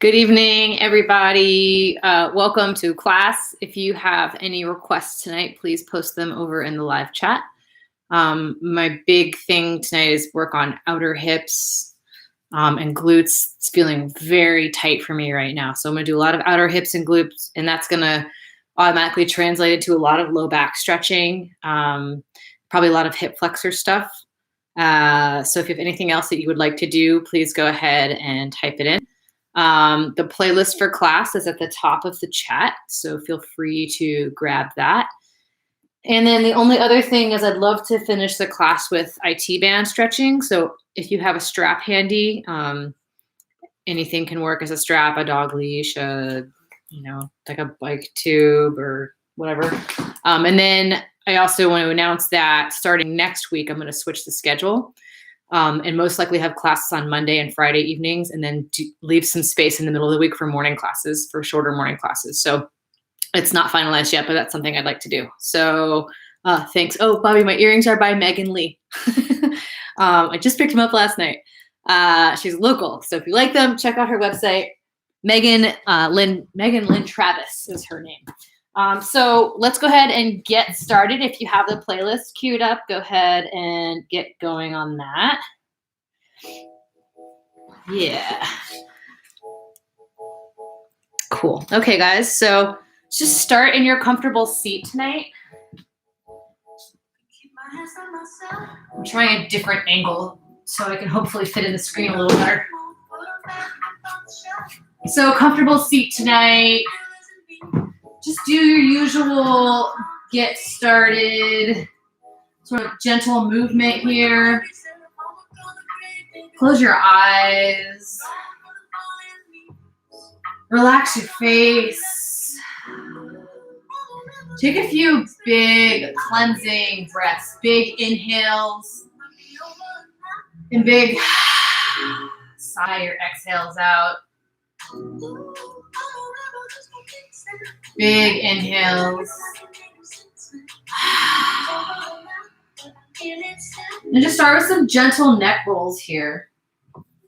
Good evening, everybody. Welcome to class. If you have any requests tonight, please post them over in the live chat. My big thing tonight is work on outer hips and glutes. It's feeling very tight for me right now. So I'm gonna do a lot of outer hips and glutes, and that's gonna automatically translate into a lot of low back stretching, probably a lot of hip flexor stuff. So if you have anything else that you would like to do, please go ahead and type it in. The playlist for class is at the top of the chat, so feel free to grab that. And then the only other thing is I'd love to finish the class with IT band stretching. So if you have a strap handy, anything can work as a strap, a dog leash, like a bike tube or whatever. And then I also want to announce that starting next week, I'm going to switch the schedule. And most likely have classes on Monday and Friday evenings, and then leave some space in the middle of the week for morning classes, for shorter morning classes. So it's not finalized yet, but that's something I'd like to do. So thanks. Oh, Bobby, my earrings are by Megan Lee. I just picked them up last night. She's local. So if you like them, check out her website. Megan Lynn Travis is her name. So let's go ahead and get started. If you have the playlist queued up, go ahead and get going on that. Yeah. Cool. Okay, guys. So just start in your comfortable seat tonight. I'm trying a different angle so I can hopefully fit in the screen a little better. So comfortable seat tonight. Just do your usual get started, sort of gentle movement here. Close your eyes. Relax your face. Take a few big cleansing breaths, big inhales, and big sigh your exhales out. Big inhales. And just start with some gentle neck rolls here.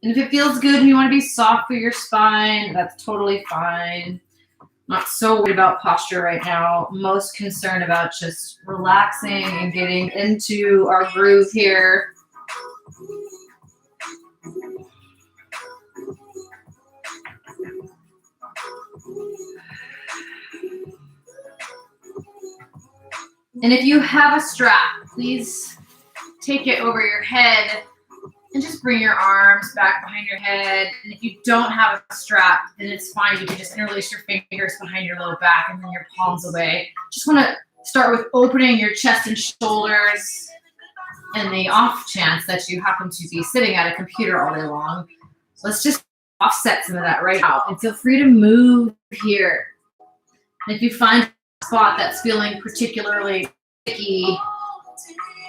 And if it feels good and you want to be soft for your spine, that's totally fine. Not so worried about posture right now. Most concerned about just relaxing and getting into our groove here. And if you have a strap, please take it over your head and just bring your arms back behind your head. And if you don't have a strap, then it's fine. You can just interlace your fingers behind your low back and bring your palms away. Just want to start with opening your chest and shoulders. And the off chance that you happen to be sitting at a computer all day long, let's just offset some of that right now. And feel free to move here. And if you find spot that's feeling particularly sticky,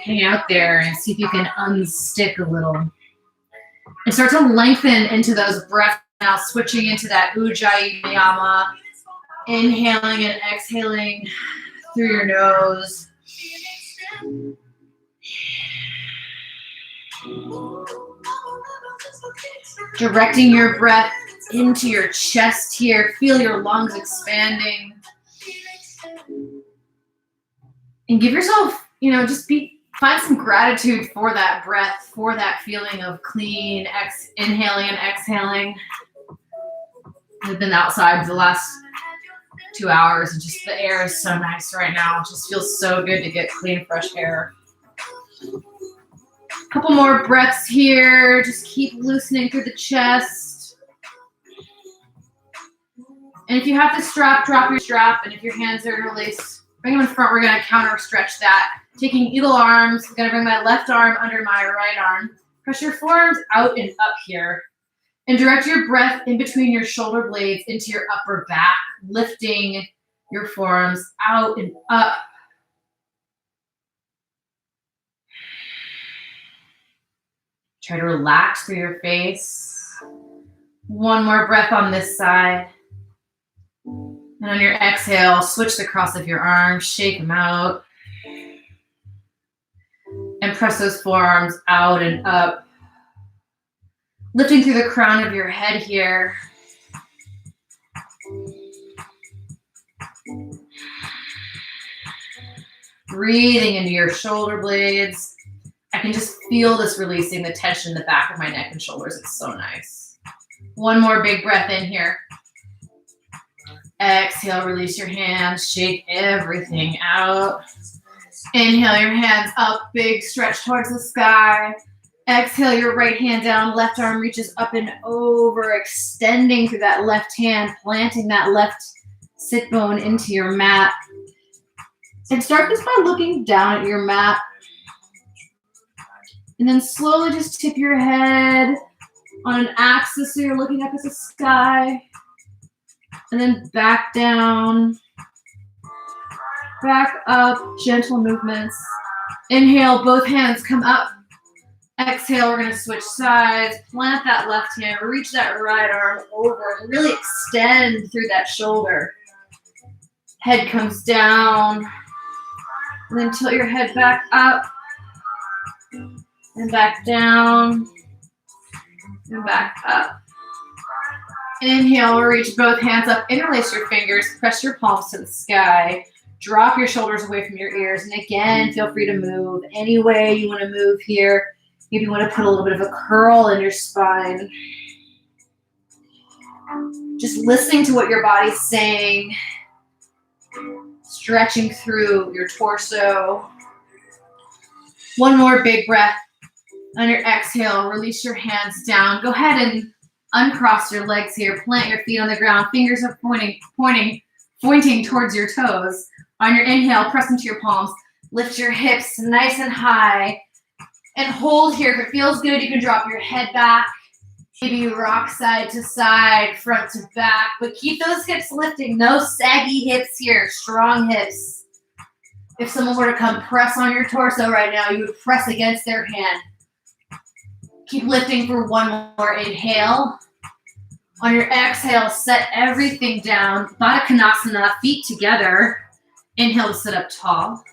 hang out there and see if you can unstick a little. And start to lengthen into those breaths now, switching into that Ujjayi Yama, inhaling and exhaling through your nose. Directing your breath into your chest here. Feel your lungs expanding. And give yourself, find some gratitude for that breath, for that feeling of clean, inhaling and exhaling. I've been outside for the last 2 hours and just the air is so nice right now. It just feels so good to get clean, fresh air. A couple more breaths here. Just keep loosening through the chest. And if you have the strap, drop your strap. And if your hands are interlaced, bring them in front. We're going to counter stretch that. Taking eagle arms. I'm going to bring my left arm under my right arm. Press your forearms out and up here. And direct your breath in between your shoulder blades into your upper back, lifting your forearms out and up. Try to relax through your face. One more breath on this side. And on your exhale, switch the cross of your arms, shake them out. And press those forearms out and up. Lifting through the crown of your head here. Breathing into your shoulder blades. I can just feel this releasing the tension in the back of my neck and shoulders. It's so nice. One more big breath in here. Exhale, release your hands, shake everything out. Inhale your hands up, big stretch towards the sky. Exhale your right hand down, left arm reaches up and over, extending through that left hand, planting that left sit bone into your mat. And start this by looking down at your mat. And then slowly just tip your head on an axis so you're looking up at the sky. And then back down, back up, gentle movements. Inhale, both hands come up. Exhale, we're gonna switch sides. Plant that left hand, reach that right arm over, and really extend through that shoulder. Head comes down, and then tilt your head back up, and back down, and back up. Inhale, reach both hands up, interlace your fingers, press your palms to the sky. Drop your shoulders away from your ears, and again, feel free to move any way you want to move here. Maybe you want to put a little bit of a curl in your spine. Just listening to what your body's saying, stretching through your torso. One more big breath. On your exhale, release your hands down. Go ahead and uncross your legs here. Plant your feet on the ground. Fingers are pointing towards your toes. On your inhale, press into your palms. Lift your hips nice and high. And hold here. If it feels good, you can drop your head back. Maybe you rock side to side, front to back. But keep those hips lifting. No saggy hips here. Strong hips. If someone were to come press on your torso right now, you would press against their hand. Keep lifting for one more inhale. On your exhale, set everything down. Baddha Konasana, feet together. Inhale to sit up tall.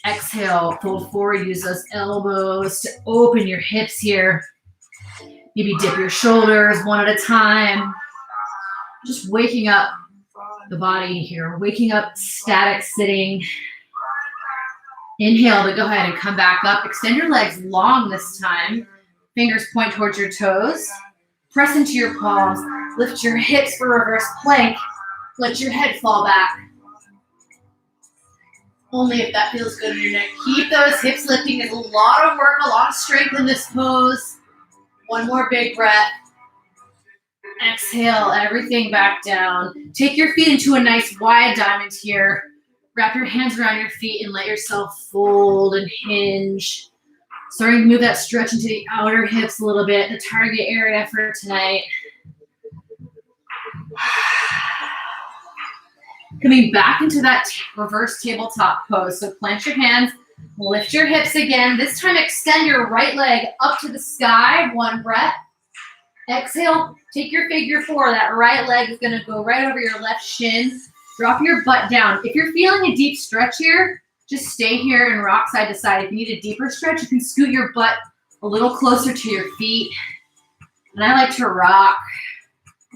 Exhale, fold forward. Use those elbows to open your hips here. Maybe dip your shoulders one at a time. Just waking up the body here. Waking up static sitting. Inhale to go ahead and come back up. Extend your legs long this time. Fingers point towards your toes. Press into your palms. Lift your hips for reverse plank. Let your head fall back. Only if that feels good in your neck. Keep those hips lifting. There's a lot of work, a lot of strength in this pose. One more big breath. Exhale everything back down. Take your feet into a nice wide diamond here. Wrap your hands around your feet and let yourself fold and hinge. Starting to move that stretch into the outer hips a little bit, the target area for tonight. Coming back into that reverse tabletop pose. So plant your hands, lift your hips again. This time extend your right leg up to the sky. One breath. Exhale, take your figure four. That right leg is gonna go right over your left shin. Drop your butt down. If you're feeling a deep stretch here, just stay here and rock side to side. If you need a deeper stretch, you can scoot your butt a little closer to your feet. And I like to rock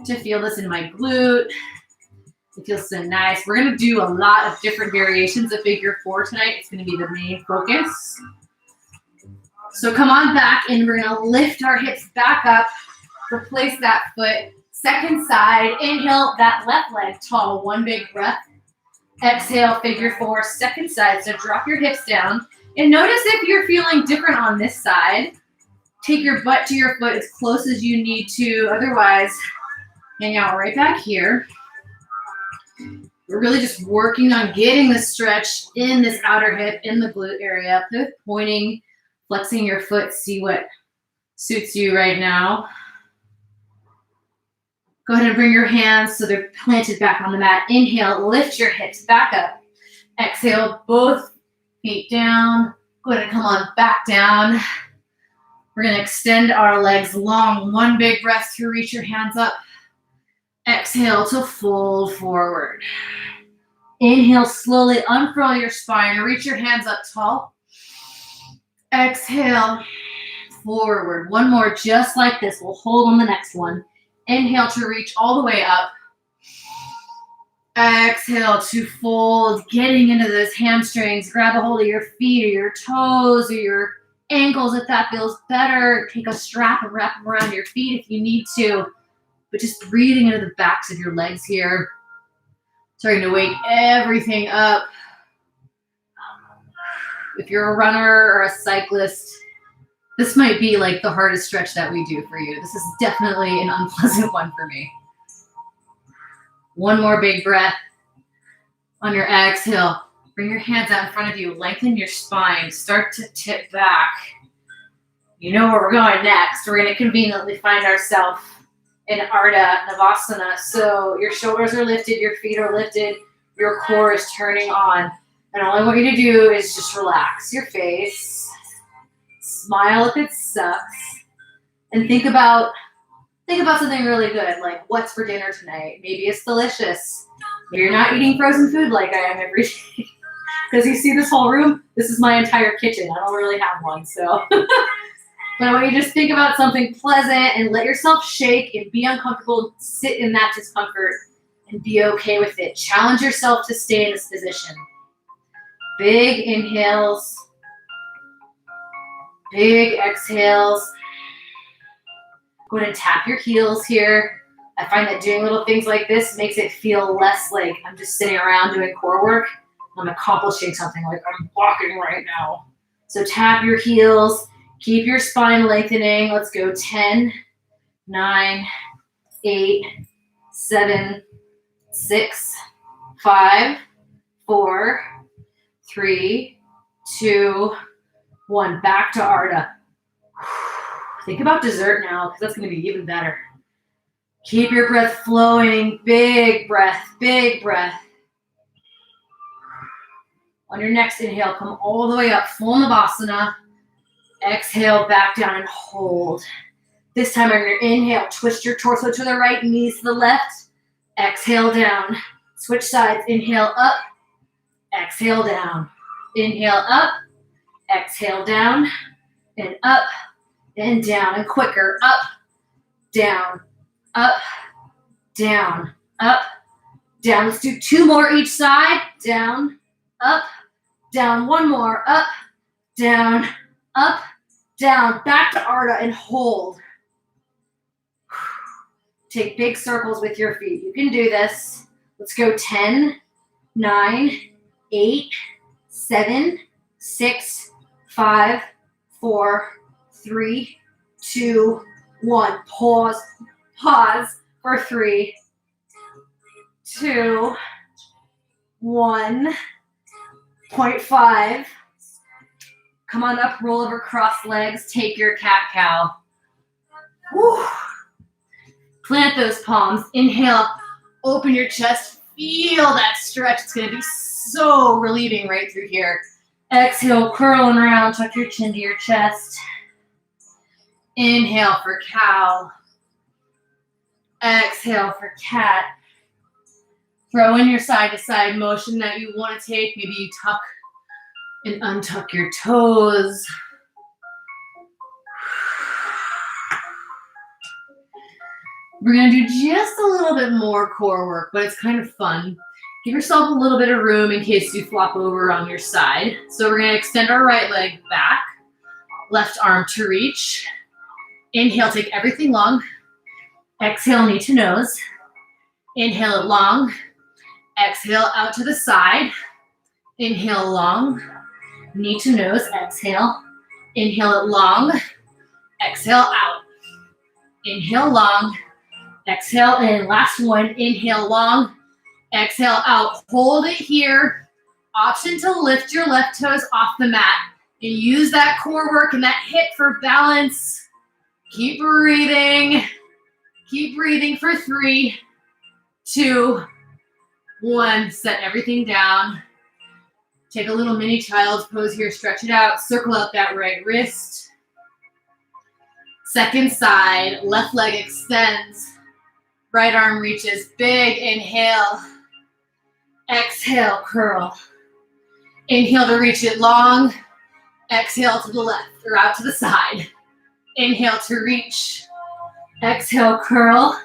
to feel this in my glute. It feels so nice. We're gonna do a lot of different variations of figure four tonight. It's gonna be the main focus. So come on back and we're gonna lift our hips back up. Replace that foot. Second side, inhale that left leg tall. One big breath. Exhale, figure four, second side. So drop your hips down. And notice if you're feeling different on this side, take your butt to your foot as close as you need to. Otherwise, hang out right back here. We're really just working on getting the stretch in this outer hip, in the glute area. Pointing, flexing your foot, see what suits you right now. Go ahead and bring your hands so they're planted back on the mat. Inhale, lift your hips back up. Exhale, both feet down. Go ahead and come on back down. We're gonna extend our legs long. One big breath to reach your hands up. Exhale to fold forward. Inhale, slowly unfurl your spine. Reach your hands up tall. Exhale, forward. One more just like this. We'll hold on the next one. Inhale to reach all the way up. Exhale to fold, getting into those hamstrings. Grab a hold of your feet or your toes or your ankles if that feels better. Take a strap and wrap them around your feet if you need to. But just breathing into the backs of your legs here. Starting to wake everything up. If you're a runner or a cyclist, this might be like the hardest stretch that we do for you. This is definitely an unpleasant one for me. One more big breath. On your exhale, bring your hands out in front of you. Lengthen your spine. Start to tip back. You know where we're going next. We're going to conveniently find ourselves in Ardha Navasana. So your shoulders are lifted, your feet are lifted, your core is turning on. And all I want you to do is just relax your face. Smile if it sucks. And think about something really good, like what's for dinner tonight? Maybe it's delicious. Maybe you're not eating frozen food like I am every day. Because you see this whole room? This is my entire kitchen. I don't really have one, so. But I want you to just think about something pleasant and let yourself shake and be uncomfortable. Sit in that discomfort and be okay with it. Challenge yourself to stay in this position. Big inhales. Big exhales. Go ahead and tap your heels here. I find that doing little things like this makes it feel less like I'm just sitting around doing core work. I'm accomplishing something, like I'm walking right now. So tap your heels. Keep your spine lengthening. Let's go 10, 9, 8, 7, 6, 5, 4, 3, 2, 1. Back to Ardha. Think about dessert now, because that's going to be even better. Keep your breath flowing. Big breath, big breath. On your next inhale, come all the way up, full Navasana. Exhale, back down and hold. This time on your inhale, twist your torso to the right, knees to the left. Exhale down. Switch sides. Inhale up. Exhale down. Inhale up. Exhale down. And up. And down. And quicker. Up. Down. Up. Down. Up. Down. Let's do 2 more each side. Down. Up. Down. 1 more. Up. Down. Up. Down. Back to Ardha and hold. Take big circles with your feet. You can do this. Let's go 10, 9, 8, 7, 6, 5, 4, 3, 2, 1. Pause. Pause for 3, 2, 1. 0.5. Come on up, roll over, cross legs, take your cat-cow. Woo. Plant those palms. Inhale, open your chest, feel that stretch. It's going to be so relieving right through here. Exhale, curling around, tuck your chin to your chest. Inhale for cow. Exhale for cat. Throw in your side-to-side motion that you want to take. Maybe you tuck and untuck your toes. We're going to do just a little bit more core work, but it's kind of fun. Give yourself a little bit of room in case you flop over on your side. So we're going to extend our right leg back, left arm to reach. Inhale, take everything long. Exhale, knee to nose. Inhale it long. Exhale out to the side. Inhale long. Knee to nose. Exhale. Inhale it long. Exhale out. Inhale long. Exhale in. Last one. Inhale long. Exhale out. Hold it here. Option to lift your left toes off the mat and use that core work and that hip for balance. Keep breathing. Keep breathing for 3, 2, 1. Set everything down. Take a little mini child's pose here. Stretch it out. Circle out that right wrist. Second side. Left leg extends. Right arm reaches. Big inhale. Exhale, curl. Inhale to reach it long. Exhale to the left or out to the side. Inhale to reach. Exhale, curl.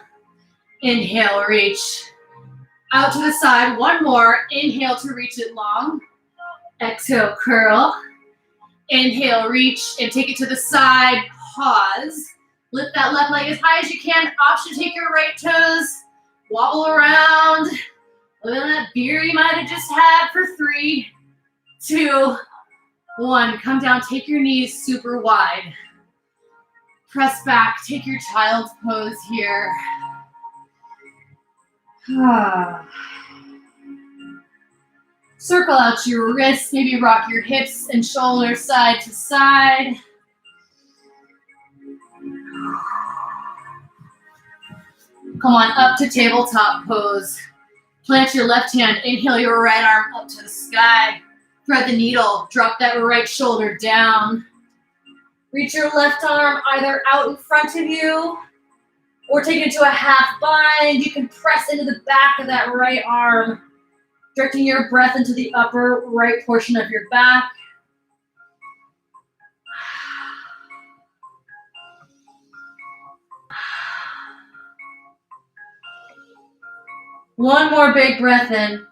Inhale, reach. Out to the side. One more. Inhale to reach it long. Exhale, curl. Inhale, reach and take it to the side. Pause. Lift that left leg as high as you can. Option, take your right toes. Wobble around. Look at that beer you might have just had for 3, 2, 1. Come down, take your knees super wide. Press back, take your child's pose here. Circle out your wrists, maybe rock your hips and shoulders side to side. Come on up to tabletop pose. Plant your left hand, inhale your right arm up to the sky. Thread the needle, drop that right shoulder down. Reach your left arm either out in front of you or take it to a half bind. You can press into the back of that right arm, directing your breath into the upper right portion of your back. One more big breath in.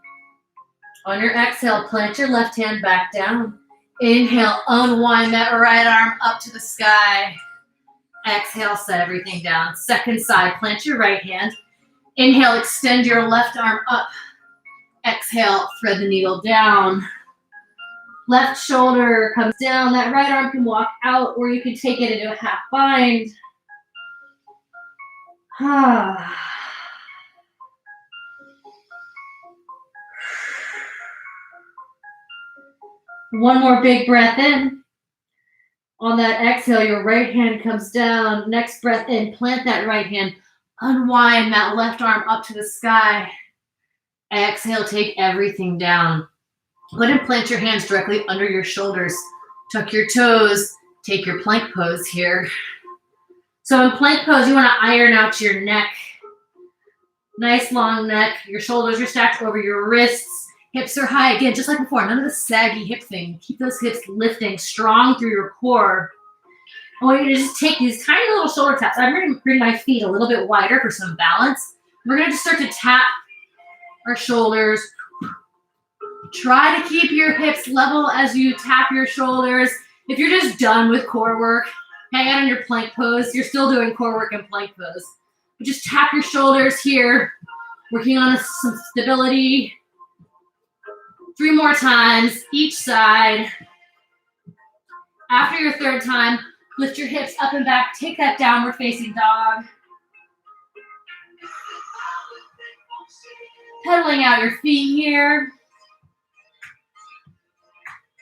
On your exhale, plant your left hand back down. Inhale, unwind that right arm up to the sky. Exhale, set everything down. Second side, plant your right hand. Inhale, extend your left arm up. Exhale, thread the needle down. Left shoulder comes down. That right arm can walk out, or you can take it into a half bind. One more big breath in. On that exhale, your right hand comes down. Next breath in, plant that right hand. Unwind that left arm up to the sky. Exhale, take everything down. Go ahead and plant your hands directly under your shoulders. Tuck your toes. Take your plank pose here. So in plank pose, you want to iron out your neck. Nice long neck. Your shoulders are stacked over your wrists. Hips are high. Again, just like before, none of the saggy hip thing. Keep those hips lifting strong through your core. I want you to just take these tiny little shoulder taps. I'm going to bring my feet a little bit wider for some balance. We're going to just start to tap our shoulders. Try to keep your hips level as you tap your shoulders. If you're just done with core work, hang out in your plank pose. You're still doing core work in plank pose. But just tap your shoulders here, working on some stability. 3 more times, each side. After your third time, lift your hips up and back. Take that downward facing dog. Pedaling out your feet here.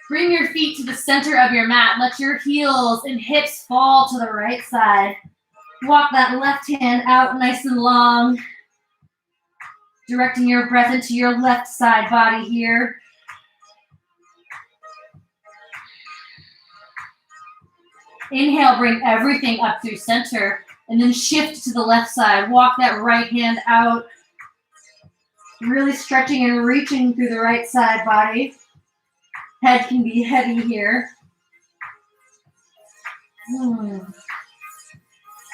Bring your feet to the center of your mat. Let your heels and hips fall to the right side. Walk that left hand out nice and long. Directing your breath into your left side body here. Inhale, bring everything up through center, and then shift to the left side. Walk that right hand out. Really stretching and reaching through the right side body. Head can be heavy here.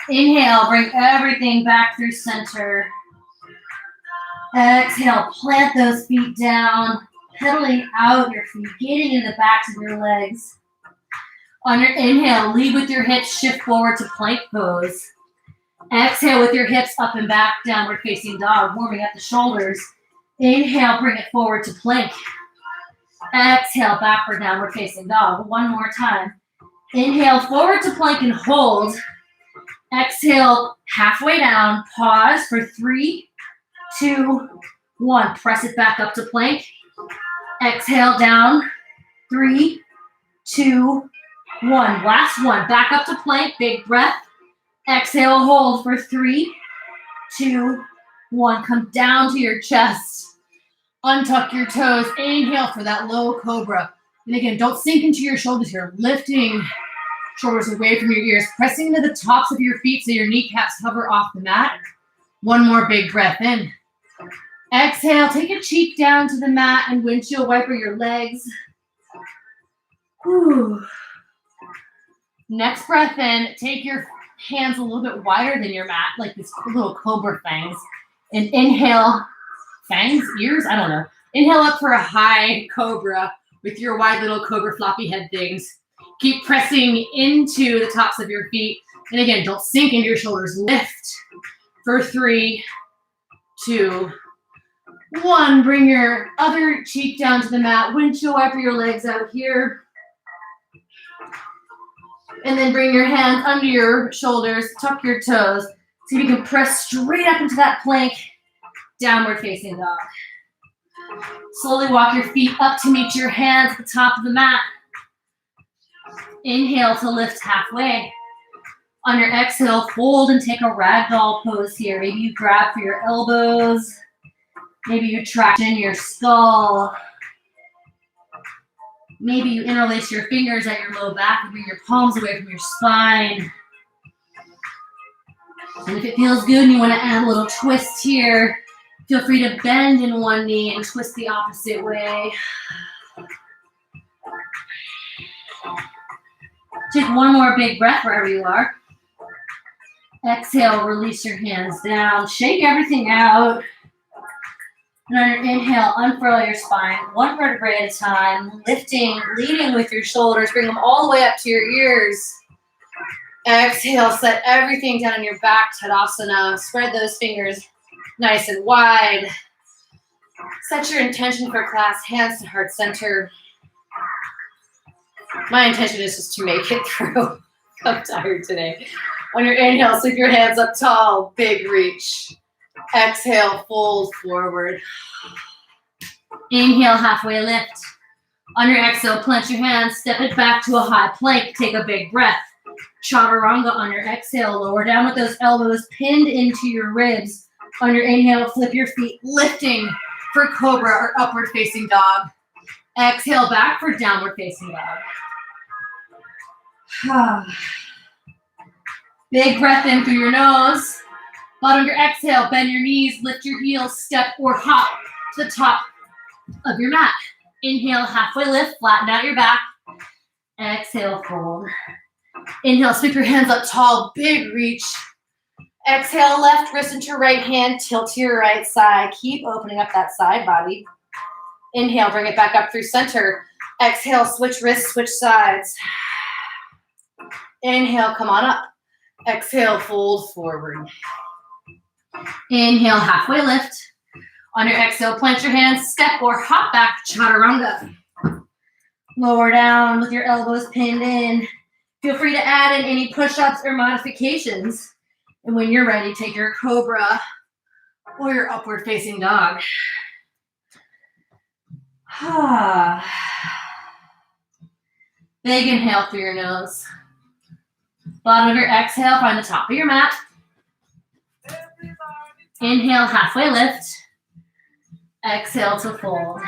Inhale, bring everything back through center. Exhale, plant those feet down, pedaling out your feet, getting in the backs of your legs. On your inhale, lead with your hips, shift forward to plank pose. Exhale with your hips up and back, downward facing dog, warming up the shoulders. Inhale, bring it forward to plank. Exhale, backward downward facing dog. One more time. Inhale, forward to plank and hold. Exhale, halfway down. Pause for 3, 2, 1. Press it back up to plank. Exhale, down. 3, 2, 1. Last one. Back up to plank. Big breath. Exhale, hold for 3, 2, 1. Come down to your chest. Untuck your toes. Inhale for that low cobra. And again, don't sink into your shoulders here. Lifting shoulders away from your ears. Pressing into the tops of your feet so your kneecaps hover off the mat. One more big breath in. Exhale. Take a cheek down to the mat and windshield wiper your legs. Whew. Next breath in. Take your hands a little bit wider than your mat, like these little cobra fangs. And inhale fangs, ears, I don't know. Inhale up for a high cobra with your wide little cobra floppy head things. Keep pressing into the tops of your feet. And again, don't sink into your shoulders. Lift for 3, 2, 1. Bring your other cheek down to the mat. Windshield wiper your legs out here. And then bring your hands under your shoulders. Tuck your toes. See if you can press straight up into that plank. Downward facing dog. Slowly walk your feet up to meet your hands at the top of the mat. Inhale to lift halfway. On your exhale, fold and take a ragdoll pose here. Maybe you grab for your elbows. Maybe you traction your skull. Maybe you interlace your fingers at your low back and bring your palms away from your spine. And if it feels good and you want to add a little twist here, feel free to bend in one knee and twist the opposite way. Take one more big breath wherever you are. Exhale, release your hands down. Shake everything out. And on your inhale, unfurl your spine, one vertebrae at a time, lifting, leading with your shoulders. Bring them all the way up to your ears. Exhale, set everything down on your back, Tadasana. Spread those fingers nice and wide. Set your intention for class, hands to heart center. My intention is just to make it through. I'm tired today. On your inhale, sweep your hands up tall, big reach. Exhale, fold forward. Inhale, halfway lift. On your exhale, plant your hands, step it back to a high plank. Take a big breath. Chaturanga on your exhale, lower down with those elbows pinned into your ribs. On your inhale, flip your feet, lifting for cobra or upward facing dog. Exhale, back for downward facing dog. Big breath in through your nose. Bottom of your exhale, bend your knees, lift your heels, step or hop to the top of your mat. Inhale, halfway lift, flatten out your back. Exhale, fold. Inhale, sweep your hands up tall, big reach. Exhale, left wrist into right hand, tilt to your right side. Keep opening up that side body. Inhale, bring it back up through center. Exhale, switch wrists, switch sides. Inhale, come on up. Exhale, fold forward. Inhale, halfway lift. On your exhale, plant your hands, step or hop back, Chaturanga. Lower down with your elbows pinned in. Feel free to add in any push-ups or modifications. And when you're ready, take your cobra or your upward facing dog. Big inhale through your nose. Bottom of your exhale, find the top of your mat. Inhale, halfway lift. Exhale to fold.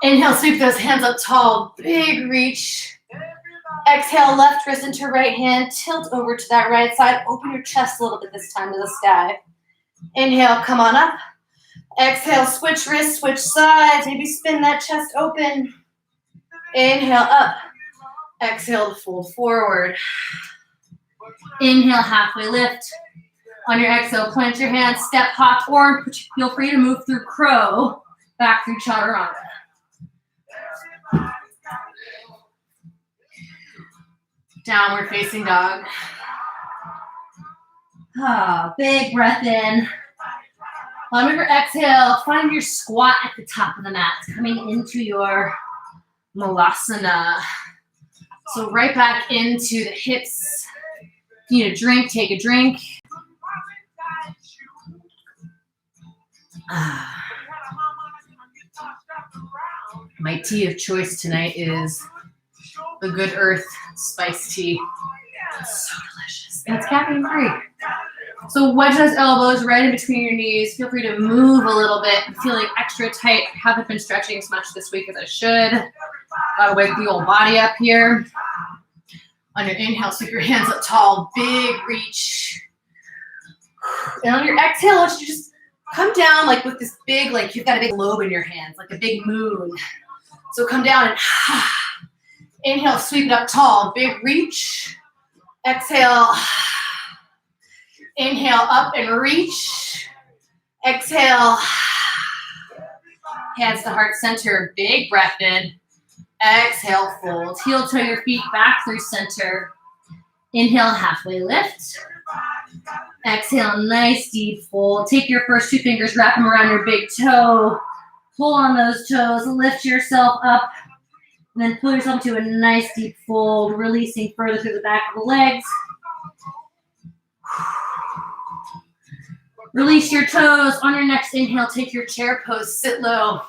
Inhale, sweep those hands up tall, big reach. Exhale, left wrist into right hand, tilt over to that right side. Open your chest a little bit this time to the sky. Inhale, come on up. Exhale, switch wrists, switch sides. Maybe spin that chest open. Inhale, up. Exhale to fold forward. Inhale, halfway lift. On your exhale, plant your hands, step, hop, or feel free to move through crow, back through Chaturanga. Downward facing dog. Big breath in. Bottom of your exhale, find your squat at the top of the mat, coming into your Malasana. So right back into the hips. If you need a drink, take a drink. My tea of choice tonight is the Good Earth Spice Tea. It's so delicious. And it's caffeine free. So wedge those elbows right in between your knees. Feel free to move a little bit. I'm feeling extra tight. Haven't been stretching as much this week as I should. Gotta wake the old body up here. On your inhale, sweep your hands up tall, big reach. And on your exhale, I want you to just come down like with this big, like you've got a big lobe in your hands, like a big moon. So come down and inhale, sweep it up tall, big reach. Exhale. Inhale, up and reach. Exhale. hands to heart center, big breath in. Exhale, fold. Heel toe your feet back through center. Inhale, halfway lift. Exhale, nice deep fold. Take your first 2 fingers, wrap them around your big toe. Pull on those toes, lift yourself up, and then pull yourself to a nice deep fold, releasing further through the back of the legs. Release your toes. On your next inhale, take your chair pose, sit low.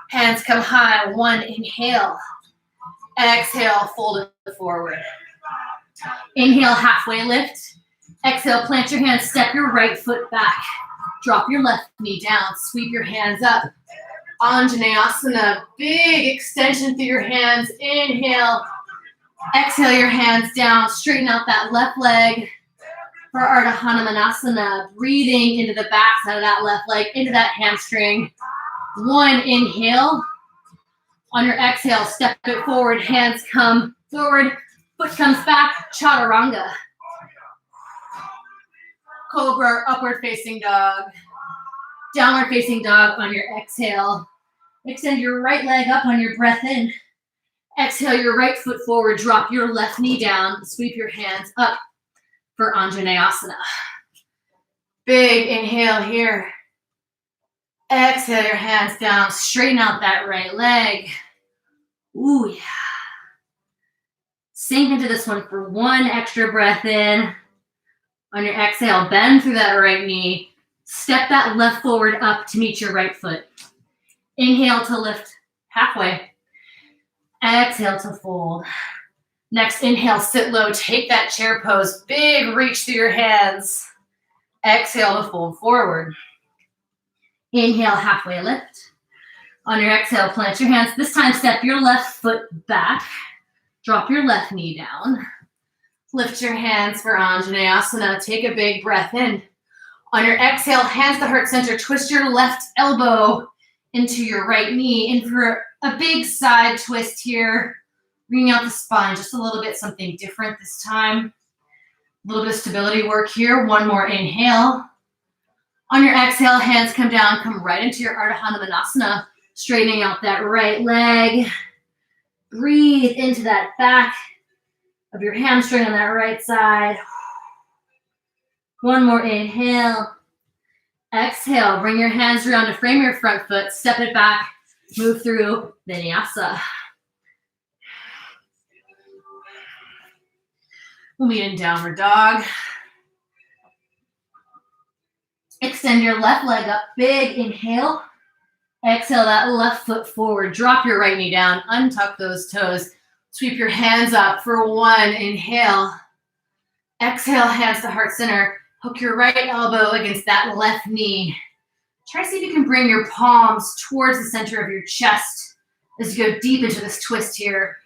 Hands come high. 1, inhale. Exhale, fold it forward. Inhale, halfway lift. Exhale, plant your hands, step your right foot back. Drop your left knee down, sweep your hands up. Anjaneyasana, big extension through your hands. Inhale. Exhale your hands down, straighten out that left leg for Ardha Hanumanasana. Breathing into the back side of that left leg, into that hamstring. 1, inhale. On your exhale, step it forward, hands come forward, foot comes back, chaturanga. Cobra, upward facing dog. Downward facing dog on your exhale. Extend your right leg up on your breath in. Exhale your right foot forward, drop your left knee down, sweep your hands up for Anjaneyasana. Big inhale here. Exhale your hands down, straighten out that right leg. Ooh, yeah. Sink into this one for 1 extra breath in. On your exhale, bend through that right knee. Step that left forward up to meet your right foot. Inhale to lift halfway. Exhale to fold. Next inhale, sit low. Take that chair pose. Big reach through your hands. Exhale to fold forward. Inhale, halfway lift. On your exhale, plant your hands. This time, step your left foot back. Drop your left knee down. Lift your hands for Anjaneyasana. Take a big breath in. On your exhale, hands to heart center. Twist your left elbow into your right knee. In for a big side twist here. Bringing out the spine just a little bit, something different this time. A little bit of stability work here. 1 more inhale. On your exhale, hands come down, come right into your Ardha Hanumanasana, straightening out that right leg. Breathe into that back of your hamstring on that right side. 1 more inhale. Exhale, bring your hands around to frame your front foot, step it back, move through vinyasa. We'll meet in downward dog. Extend your left leg up, big inhale. Exhale that left foot forward. Drop your right knee down, untuck those toes. Sweep your hands up for 1 inhale. Exhale, hands to heart center. Hook your right elbow against that left knee. Try to see if you can bring your palms towards the center of your chest as you go deep into this twist here.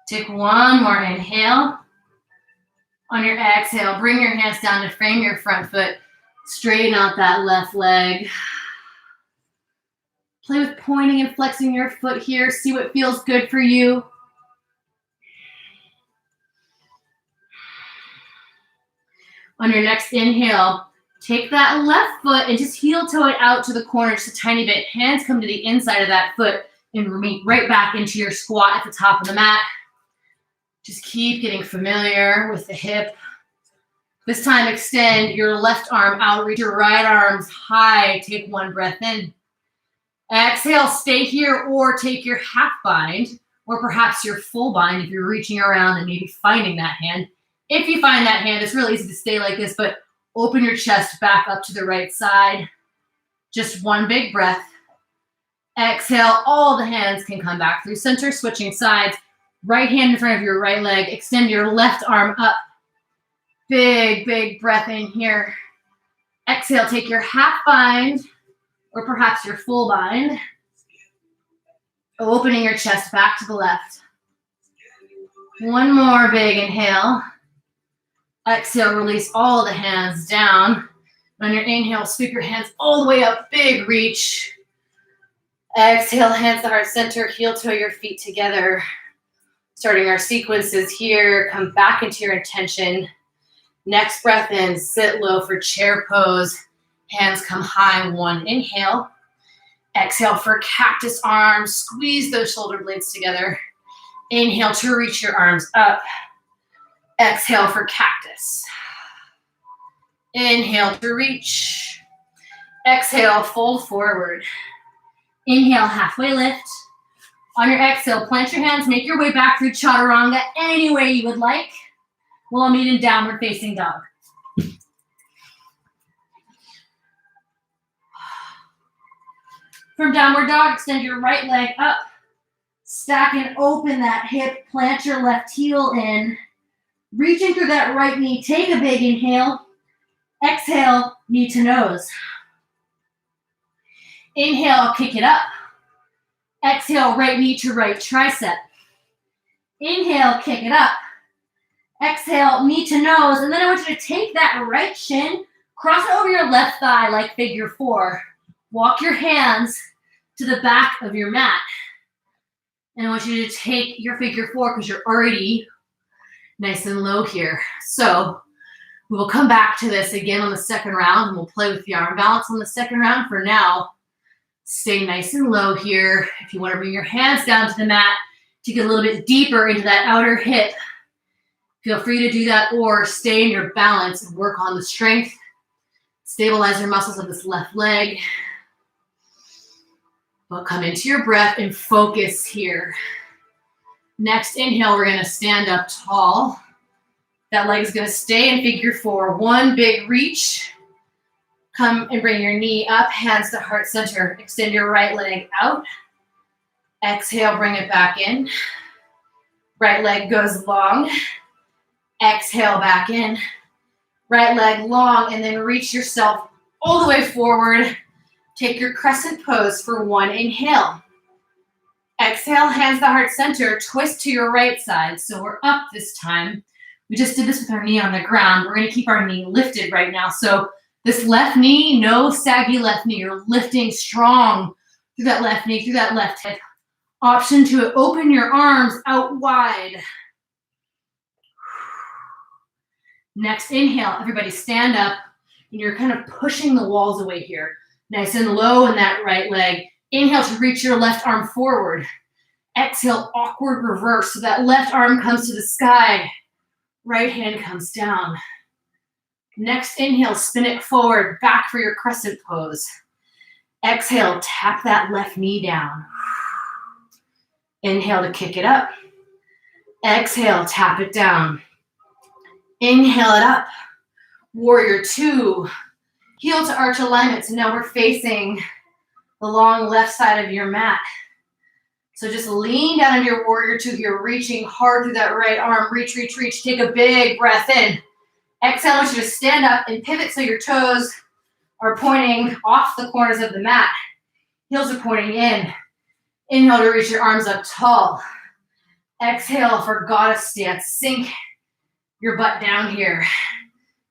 Take 1 more inhale. On your exhale, bring your hands down to frame your front foot. Straighten out that left leg. Play with pointing and flexing your foot here. See what feels good for you. On your next inhale, take that left foot and just heel toe it out to the corner just a tiny bit. Hands come to the inside of that foot and meet right back into your squat at the top of the mat. Just keep getting familiar with the hip. This time, extend your left arm out, reach your right arms high. Take 1 breath in. Exhale, stay here or take your half bind or perhaps your full bind if you're reaching around and maybe finding that hand. If you find that hand, it's really easy to stay like this, but open your chest back up to the right side. Just 1 big breath. Exhale, all the hands can come back through center, switching sides. Right hand in front of your right leg. Extend your left arm up. Big, big breath in here. Exhale, take your half bind or perhaps your full bind. Opening your chest back to the left. 1 more big inhale. Exhale, release all the hands down. On your inhale, sweep your hands all the way up. Big reach. Exhale, hands to heart center. Heel toe your feet together. Starting our sequences here. Come back into your intention. Next breath in, sit low for chair pose. Hands come high, one inhale. Exhale for cactus arms, squeeze those shoulder blades together. Inhale to reach your arms up. Exhale for cactus. Inhale to reach. Exhale, fold forward. Inhale, halfway lift. On your exhale, plant your hands, make your way back through chaturanga any way you would like. We'll all meet in downward facing dog. From downward dog, extend your right leg up. Stack and open that hip, plant your left heel in. Reaching through that right knee, take a big inhale. Exhale, knee to nose. Inhale, kick it up. Exhale, right knee to right tricep. Inhale, kick it up. Exhale, knee to nose. And then I want you to take that right shin, cross it over your left thigh like figure four. Walk your hands to the back of your mat. And I want you to take your figure four because you're already nice and low here. So we will come back to this again on the second round, and we'll play with the arm balance on the second round. For now, stay nice and low here. If you want to bring your hands down to the mat to get a little bit deeper into that outer hip, feel free to do that, or stay in your balance and work on the strength. Stabilize your muscles of this left leg. But come into your breath and focus here. Next inhale, we're going to stand up tall. That leg is going to stay in figure four. One big reach. Come and bring your knee up, hands to heart center. Extend your right leg out. Exhale, bring it back in. Right leg goes long. Exhale, back in. Right leg long, and then reach yourself all the way forward. Take your crescent pose for one inhale. Exhale, hands to heart center. Twist to your right side. So we're up this time. We just did this with our knee on the ground. We're going to keep our knee lifted right now. So this left knee, no saggy left knee. You're lifting strong through that left knee, through that left hip. Option to open your arms out wide. Next inhale, everybody stand up. And you're kind of pushing the walls away here. Nice and low in that right leg. Inhale to reach your left arm forward. Exhale, awkward reverse. So that left arm comes to the sky. Right hand comes down. Next inhale, spin it forward, back for your crescent pose. Exhale, tap that left knee down. Inhale to kick it up. Exhale, tap it down. Inhale it up. Warrior two. Heel to arch alignment. So now we're facing the long left side of your mat. So just lean down into your warrior two here, reaching hard through that right arm. Reach, reach, reach. Take a big breath in. Exhale, I want you to stand up and pivot so your toes are pointing off the corners of the mat. Heels are pointing in. Inhale to reach your arms up tall. Exhale for goddess stance. Sink your butt down here.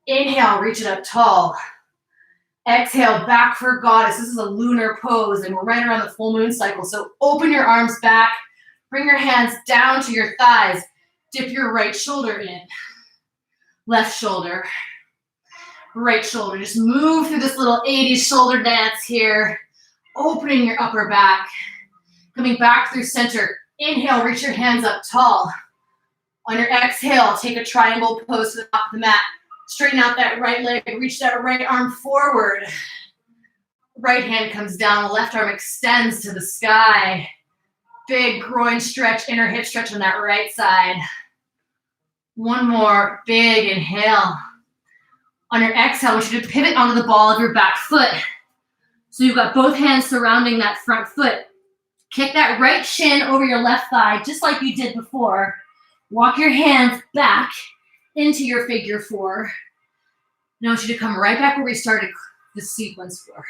Inhale, reach it up tall. Exhale, back for goddess. This is a lunar pose, and we're right around the full moon cycle. So open your arms back. Bring your hands down to your thighs. Dip your right shoulder in. Left shoulder. Right shoulder. Just move through this little 80s shoulder dance here. Opening your upper back. Coming back through center. Inhale, reach your hands up tall. On your exhale, take a triangle pose to the top of the mat. Straighten out that right leg, reach that right arm forward. Right hand comes down, the left arm extends to the sky. Big groin stretch, inner hip stretch on that right side. One more, big inhale. On your exhale, I want you to pivot onto the ball of your back foot. So you've got both hands surrounding that front foot. Kick that right shin over your left thigh, just like you did before. Walk your hands back into your figure four. Now I want you to come right back where we started this sequence for.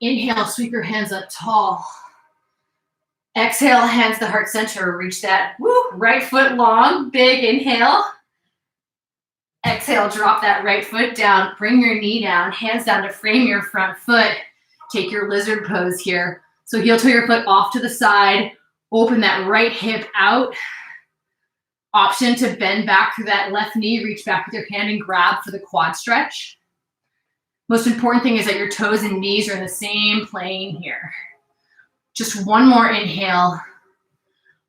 Inhale, sweep your hands up tall. Exhale, hands to heart center. Reach that right foot long. Big inhale. Exhale, drop that right foot down. Bring your knee down. Hands down to frame your front foot. Take your lizard pose here. So heel toe your foot off to the side. Open that right hip out. Option to bend back through that left knee, reach back with your hand and grab for the quad stretch. Most important thing is that your toes and knees are in the same plane here. Just one more inhale.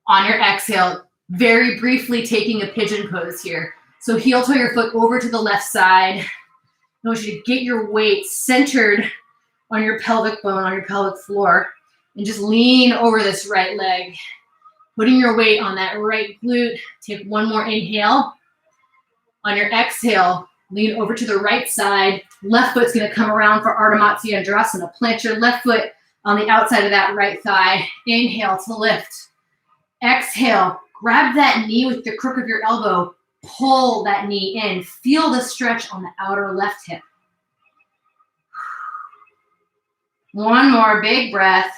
On your exhale, very briefly taking a pigeon pose here. So heel toe your foot over to the left side. I want you to get your weight centered on your pelvic bone, on your pelvic floor, and just lean over this right leg. Putting your weight on that right glute. Take one more inhale. On your exhale, lean over to the right side. Left foot's gonna come around for Ardha Matsyendrasana. Plant your left foot on the outside of that right thigh. Inhale to lift. Exhale, grab that knee with the crook of your elbow. Pull that knee in. Feel the stretch on the outer left hip. One more big breath.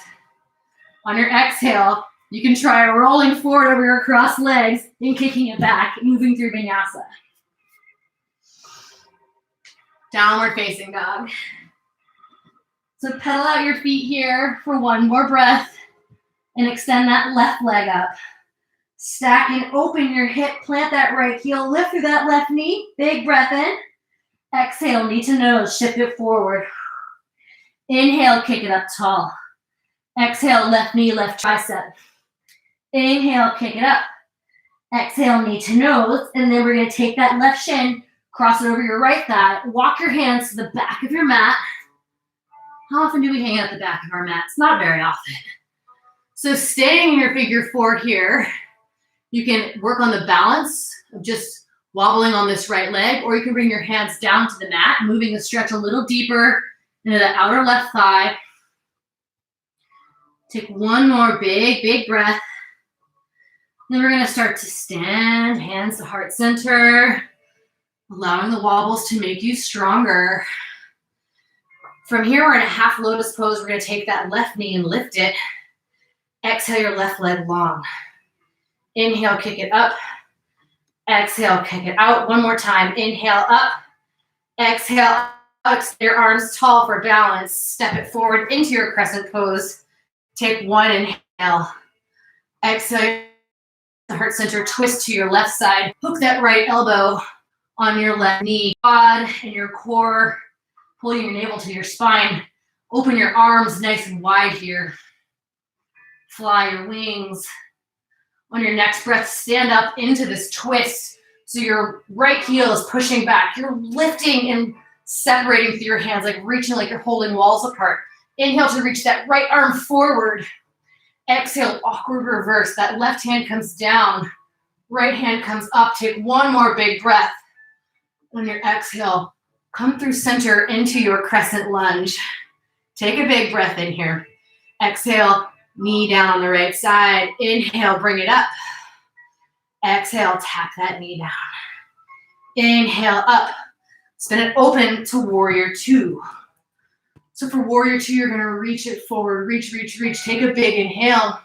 On your exhale, you can try rolling forward over your crossed legs and kicking it back, moving through vinyasa. Downward facing dog. So pedal out your feet here for one more breath and extend that left leg up. Stack and open your hip, plant that right heel, lift through that left knee, big breath in. Exhale, knee to nose, shift it forward. Inhale, kick it up tall. Exhale, left knee, left tricep. Inhale, kick it up. Exhale, knee to nose, and then we're gonna take that left shin, cross it over your right thigh, walk your hands to the back of your mat. How often do we hang out at the back of our mats? Not very often. So staying in your figure four here, you can work on the balance of just wobbling on this right leg, or you can bring your hands down to the mat, moving the stretch a little deeper into the outer left thigh. Take one more big breath. Then we're gonna start to stand, hands to heart center, allowing the wobbles to make you stronger. From here, we're in a half lotus pose. We're gonna take that left knee and lift it. Exhale your left leg long. Inhale, kick it up. Exhale, kick it out. One more time. Inhale, up. Exhale, extend your arms tall for balance. Step it forward into your crescent pose. Take one inhale. Exhale, the heart center, twist to your left side. Hook that right elbow on your left knee. Quad and your core, pulling your navel to your spine. Open your arms nice and wide here. Fly your wings. On your next breath, stand up into this twist. So your right heel is pushing back. You're lifting and separating through your hands, like reaching like you're holding walls apart. Inhale to reach that right arm forward. Exhale, awkward reverse. That left hand comes down. Right hand comes up. Take one more big breath. On your exhale, come through center into your crescent lunge. Take a big breath in here. Exhale, knee down on the right side. Inhale, bring it up. Exhale, tap that knee down. Inhale, up. Spin it open to warrior two. So for warrior two, you're gonna reach it forward. Reach. Take a big inhale.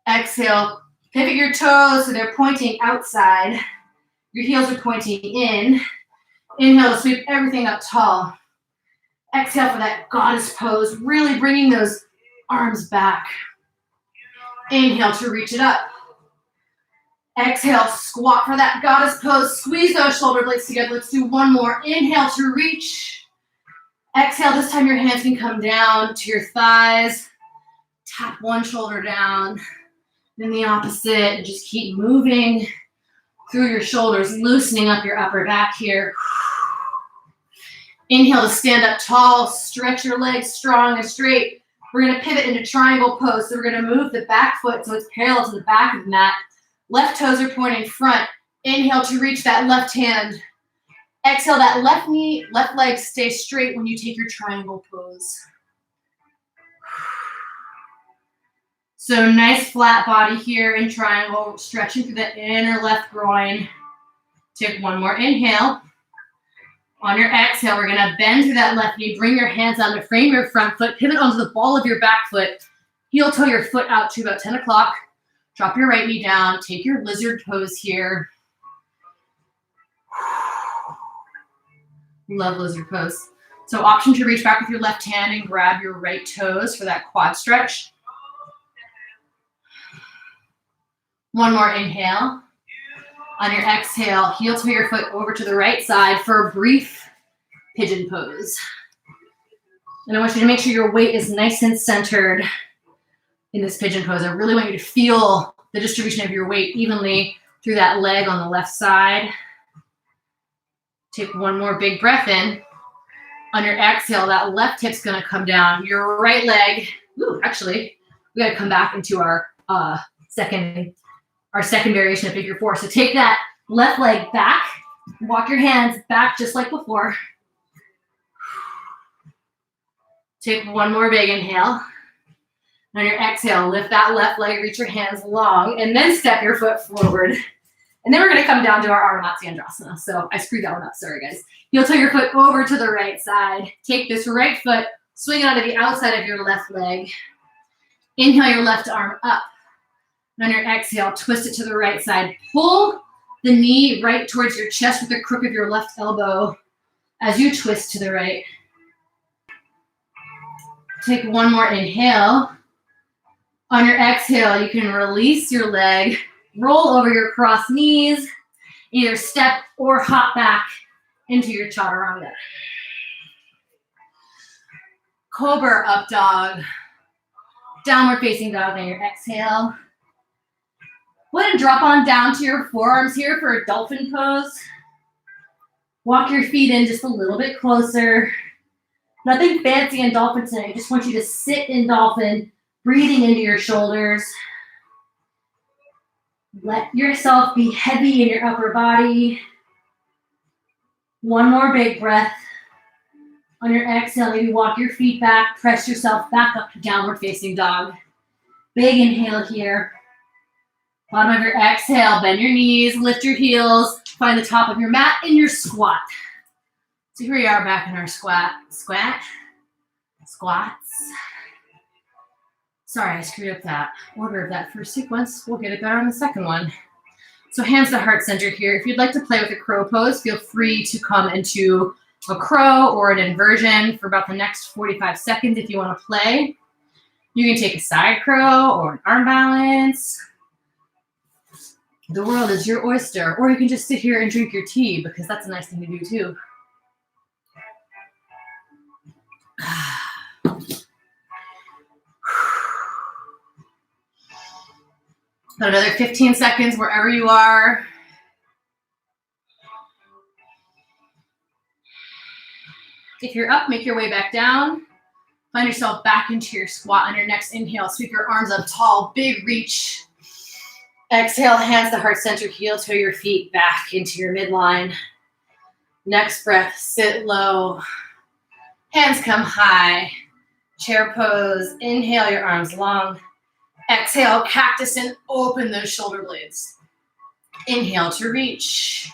Exhale, pivot your toes so they're pointing outside. Your heels are pointing in. Inhale to sweep everything up tall. Exhale for that goddess pose, really bringing those arms back. Inhale to reach it up. Exhale, squat for that goddess pose. Squeeze those shoulder blades together. Let's do one more. Inhale to reach. Exhale, this time your hands can come down to your thighs. Tap one shoulder down, then the opposite, and just keep moving through your shoulders, loosening up your upper back here. Inhale to stand up tall, stretch your legs strong and straight. We're gonna pivot into triangle pose. So we're gonna move the back foot so it's parallel to the back of the mat. Left toes are pointing front. Inhale to reach that left hand. Exhale, that left knee, left leg stays straight when you take your triangle pose. So nice flat body here in triangle, stretching through the inner left groin. Take one more inhale. On your exhale, we're gonna bend through that left knee, bring your hands down to frame your front foot, pivot onto the ball of your back foot, heel toe your foot out to about 10 o'clock. Drop your right knee down, take your lizard pose here. Love lizard pose. So option to reach back with your left hand and grab your right toes for that quad stretch. One more inhale. On your exhale, heel toe your foot over to the right side for a brief pigeon pose. And I want you to make sure your weight is nice and centered in this pigeon pose. I really want you to feel the distribution of your weight evenly through that leg on the left side. Take one more big breath in. On your exhale, that left hip's gonna come down. Your right leg, actually, we gotta come back into our second variation of figure four. So take that left leg back, walk your hands back just like before. Take one more big inhale. On your exhale, lift that left leg, reach your hands long, and then step your foot forward. And then we're gonna come down to our Ardha So I screwed that one up, sorry guys. You'll toe your foot over to the right side. Take this right foot, swing it onto the outside of your left leg. Inhale your left arm up. And on your exhale, twist it to the right side. Pull the knee right towards your chest with the crook of your left elbow as you twist to the right. Take one more inhale. On your exhale, you can release your leg, roll over your crossed knees, either step or hop back into your chaturanga. Cobra up dog. Downward facing dog on your exhale. Go ahead and drop on down to your forearms here for a dolphin pose. Walk your feet in just a little bit closer. Nothing fancy in dolphin today. I just want you to sit in dolphin, breathing into your shoulders. Let yourself be heavy in your upper body. One more big breath. On your exhale, maybe walk your feet back, press yourself back up to downward facing dog. Big inhale here. Bottom of your exhale, bend your knees, lift your heels, find the top of your mat in your squat. So here we are back in our squats. Sorry, I screwed up that order of that first sequence. We'll get it better on the second one. So hands to heart center here. If you'd like to play with a crow pose, feel free to come into a crow or an inversion for about the next 45 seconds if you want to play. You can take a side crow or an arm balance. The world is your oyster. Or you can just sit here and drink your tea because that's a nice thing to do too. Another 15 seconds wherever you are. If you're up, make your way back down. Find yourself back into your squat on your next inhale. Sweep your arms up tall, big reach. Exhale, hands to heart center, heel toe your feet back into your midline. Next breath, sit low. Hands come high. Chair pose. Inhale, your arms long. Exhale, cactus and open those shoulder blades. Inhale to reach.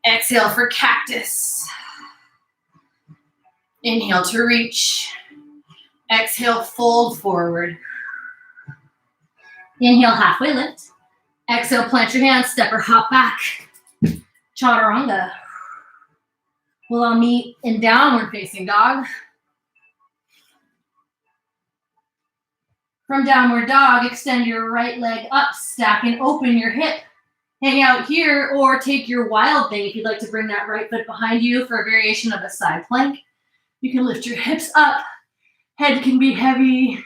Exhale for cactus. Inhale to reach. Exhale, fold forward. Inhale, halfway lift. Exhale, plant your hands, step or hop back. Chaturanga. We'll all meet in downward facing dog. From downward dog, extend your right leg up, stack and open your hip. Hang out here or take your wild thing if you'd like to bring that right foot behind you for a variation of a side plank. You can lift your hips up. Head can be heavy.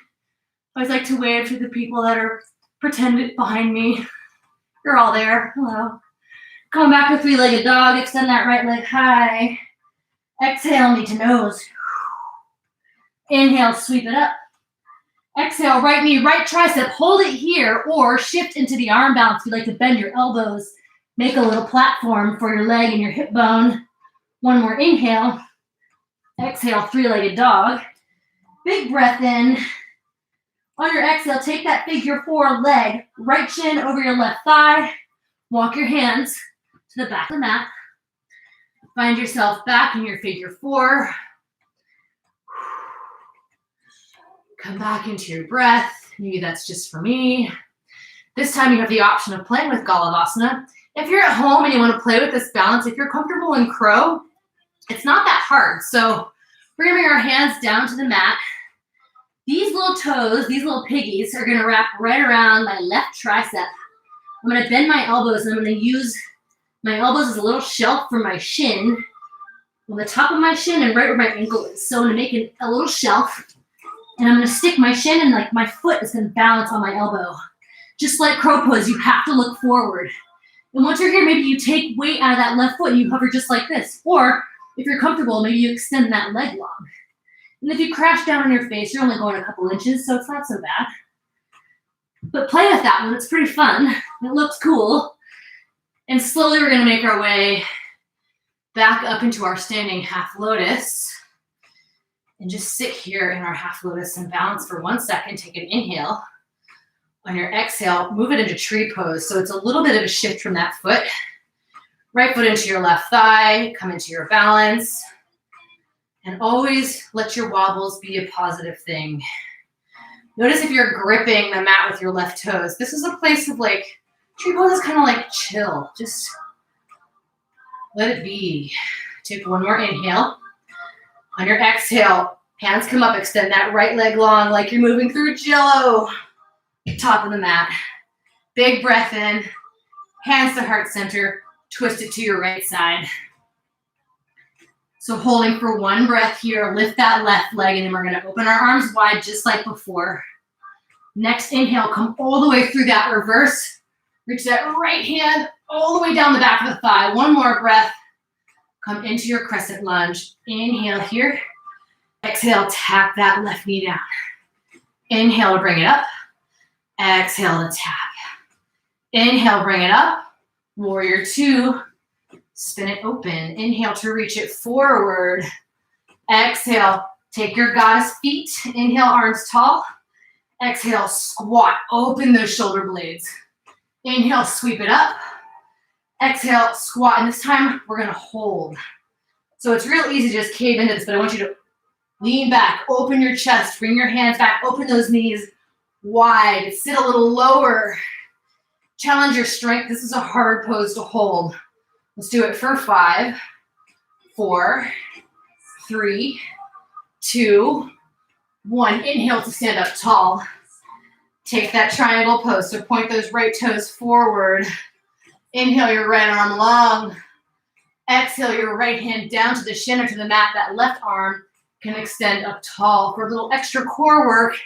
I always like to wave to the people that are pretended behind me. You're all there. Hello. Come back to three-legged dog. Extend that right leg high. Exhale, knee to nose. Inhale, sweep it up. Exhale, right knee, right tricep. Hold it here or shift into the arm balance. If you'd like to bend your elbows, make a little platform for your leg and your hip bone. One more inhale. Exhale, three-legged dog. Big breath in. On your exhale, take that figure four leg, right shin over your left thigh. Walk your hands to the back of the mat. Find yourself back in your figure four. Come back into your breath. Maybe that's just for me. This time you have the option of playing with Galavasana. If you're at home and you want to play with this balance, if you're comfortable in crow, it's not that hard. So we're going to bring our hands down to the mat. These little toes, these little piggies, are going to wrap right around my left tricep. I'm going to bend my elbows, and I'm going to use my elbows as a little shelf for my shin. on the top of my shin and right where my ankle is. So I'm gonna make a little shelf, and I'm gonna stick my shin and like my foot is gonna balance on my elbow. Just like crow pose, you have to look forward. And once you're here, maybe you take weight out of that left foot and you hover just like this. Or if you're comfortable, maybe you extend that leg long. And if you crash down on your face, you're only going a couple inches, so it's not so bad. But play with that one, it's pretty fun. It looks cool. And slowly we're gonna make our way back up into our standing half lotus. And just sit here in our half lotus and balance for 1 second. Take an inhale. On your exhale, move it into tree pose. So it's a little bit of a shift from that foot. Right foot into your left thigh, come into your balance. And always let your wobbles be a positive thing. Notice if you're gripping the mat with your left toes. This is a place of like, tree pose is kind of like chill. Just let it be. Take one more inhale. On your exhale, hands come up, extend that right leg long like you're moving through Jello. Top of the mat. Big breath in. Hands to heart center. Twist it to your right side. So holding for 1 breath here, lift that left leg, and then we're gonna open our arms wide just like before. Next inhale, come all the way through that reverse. Reach that right hand all the way down the back of the thigh. 1 more breath. Come into your crescent lunge. Inhale here. Exhale, tap that left knee down. Inhale to bring it up. Exhale to tap. Inhale, bring it up. Warrior 2. Spin it open. Inhale to reach it forward. Exhale, take your goddess feet. Inhale, arms tall. Exhale, squat. Open those shoulder blades. Inhale, sweep it up. Exhale, squat. And this time, we're going to hold. So it's real easy to just cave into this, but I want you to lean back, open your chest, bring your hands back, open those knees wide. Sit a little lower. Challenge your strength. This is a hard pose to hold. Let's do it for 5, 4, 3, 2, 1. Inhale to stand up tall. Take that triangle pose. So point those right toes forward. Inhale your right arm long. Exhale your right hand down to the shin or to the mat. That left arm can extend up tall. For a little extra core work,